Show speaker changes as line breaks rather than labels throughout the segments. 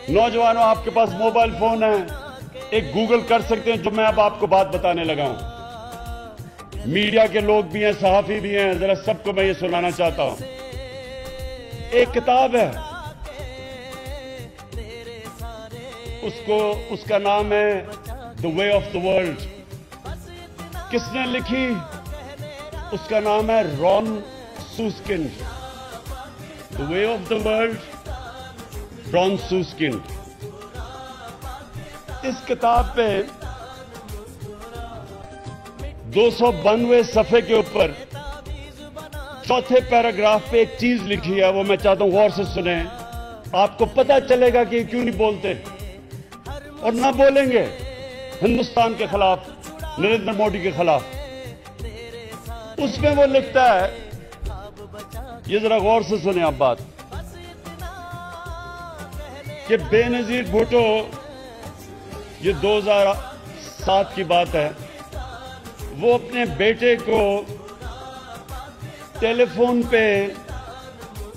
नौजवानों, आपके पास mobile phone है, एक गूगल कर सकते हैं जो मैं अब आपको बात बताने लगा हूं। मीडिया के लोग भी हैं, सहाफी भी हैं, जरा सबको मैं ये सुनाना चाहता हूं। एक किताब है, उसका नाम है the way of the world. किसने लिखी? उसका नाम है Ron Suskind. The way of the world, Ron Suskind. इस किताब पे 292 सफे के ऊपर चौथे पैराग्राफ पे एक चीज लिखी है, वो मैं चाहता हूं गौर से सुने। आपको पता चलेगा कि क्यों नहीं बोलते और ना बोलेंगे हिंदुस्तान के खिलाफ, नरेंद्र मोदी के खिलाफ। उसमें वो लिखता है, ये जरा गौर से सुने आप बात, कि बेनजीर भुट्टो, ये 2007 की बात है, वो अपने बेटे को टेलीफोन पे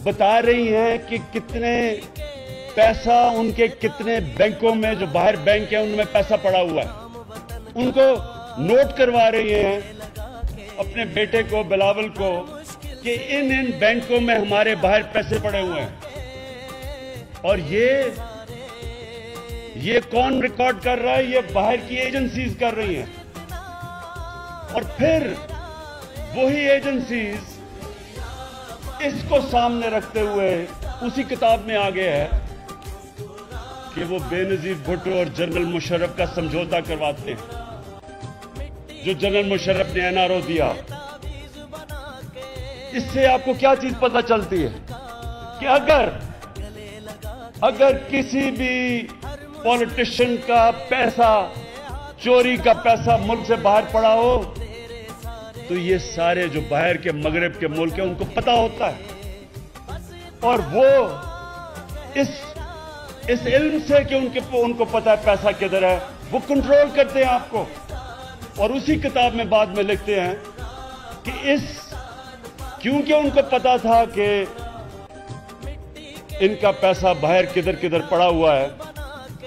बता रही हैं कि कितने पैसा उनके कितने बैंकों में, जो बाहर बैंक है उनमें पैसा पड़ा हुआ है। उनको नोट करवा रही हैं अपने बेटे को, बिलावल को, कि इन बैंकों में हमारे बाहर पैसे पड़े हुए हैं। और ये कौन रिकॉर्ड कर रहा है? ये बाहर की एजेंसीज कर रही हैं। और फिर वही एजेंसीज इसको सामने रखते हुए उसी किताब में आगे है कि वो बेनजीर भुट्टो और जनरल मुशर्रफ का समझौता करवाते हैं। जो जनरल मुशर्रफ ने एनआरओ दिया, इससे आपको क्या चीज पता चलती है कि अगर किसी भी पॉलिटिशियन का पैसा, चोरी का पैसा मुल्क से बाहर पड़ा हो, तो ये सारे जो बाहर के मगरब के मुल्क हैं उनको पता होता है। और वो इस इल्म से कि उनको पता है पैसा किधर है, वो कंट्रोल करते हैं आपको। और उसी किताब में बाद में लिखते हैं कि क्योंकि उनको पता था कि इनका पैसा बाहर किधर किधर पड़ा हुआ है,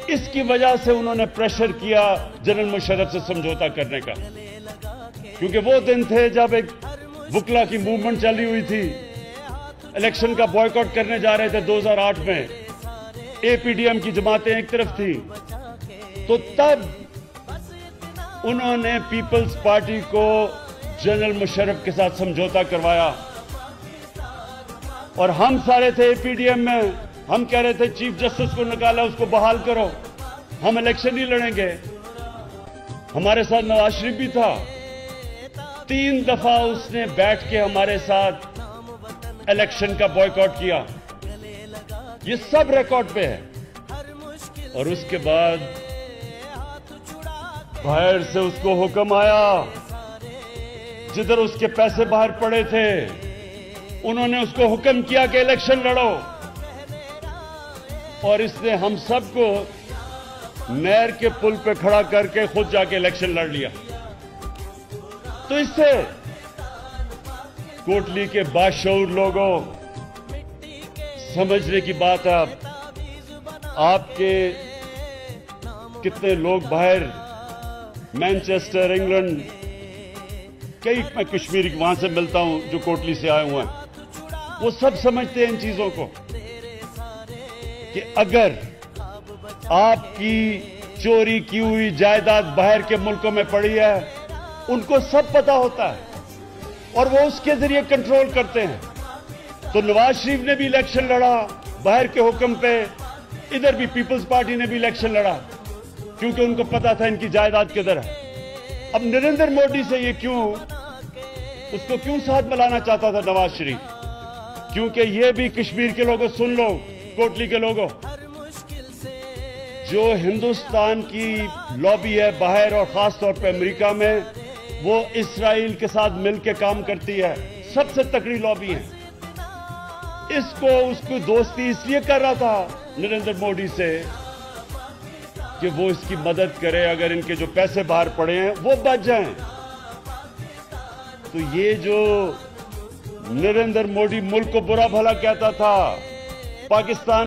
इसकी वजह से उन्होंने प्रेशर किया जनरल मुशर्रफ से समझौता करने का। क्योंकि वो दिन थे जब एक वुकला की मूवमेंट चली हुई थी, इलेक्शन का बॉयकॉट करने जा रहे थे 2008 में, एपीडीएम की जमातें एक तरफ थी, तो तब उन्होंने पीपल्स पार्टी को जनरल मुशर्रफ के साथ समझौता करवाया। और हम सारे थे एपीडीएम में, हम कह रहे थे चीफ जस्टिस को निकाला, उसको बहाल करो, हम इलेक्शन नहीं लड़ेंगे। हमारे साथ नवाज शरीफ भी था, 3 दफा उसने बैठ के हमारे साथ इलेक्शन का बॉयकॉट किया। ये सब रिकॉर्ड पे है। और उसके बाद बाहर से उसको हुक्म आया, जिधर उसके पैसे बाहर पड़े थे उन्होंने उसको हुक्म किया कि इलेक्शन लड़ो। और इसने हम सबको नहर के पुल पे खड़ा करके खुद जाके इलेक्शन लड़ लिया। तो इससे कोटली के बाशऊर लोगों, समझने की बात है। आपके कितने लोग बाहर मैनचेस्टर, इंग्लैंड, कई, मैं कश्मीर वहां से मिलता हूं जो कोटली से आए हुए हैं, वो सब समझते हैं इन चीजों को कि अगर आपकी चोरी की हुई जायदाद बाहर के मुल्कों में पड़ी है, उनको सब पता होता है और वो उसके जरिए कंट्रोल करते हैं। तो नवाज शरीफ ने भी इलेक्शन लड़ा बाहर के हुक्म पे, इधर भी पीपल्स पार्टी ने भी इलेक्शन लड़ा, क्योंकि उनको पता था इनकी जायदाद किधर है। अब नरेंद्र मोदी से ये उसको क्यों साथ मिलाना चाहता था नवाज शरीफ? क्योंकि ये भी कश्मीर के लोगों, सुन लो कोटली के लोगों, जो हिंदुस्तान की लॉबी है बाहर और खास तौर पे अमेरिका में, वो इस्राइल के साथ मिलकर काम करती है, सबसे तकड़ी लॉबी है। उसको दोस्ती इसलिए कर रहा था नरेंद्र मोदी से कि वो इसकी मदद करे, अगर इनके जो पैसे बाहर पड़े हैं वो बच जाएं। तो ये जो नरेंद्र मोदी मुल्क को बुरा भला कहता था, पाकिस्तान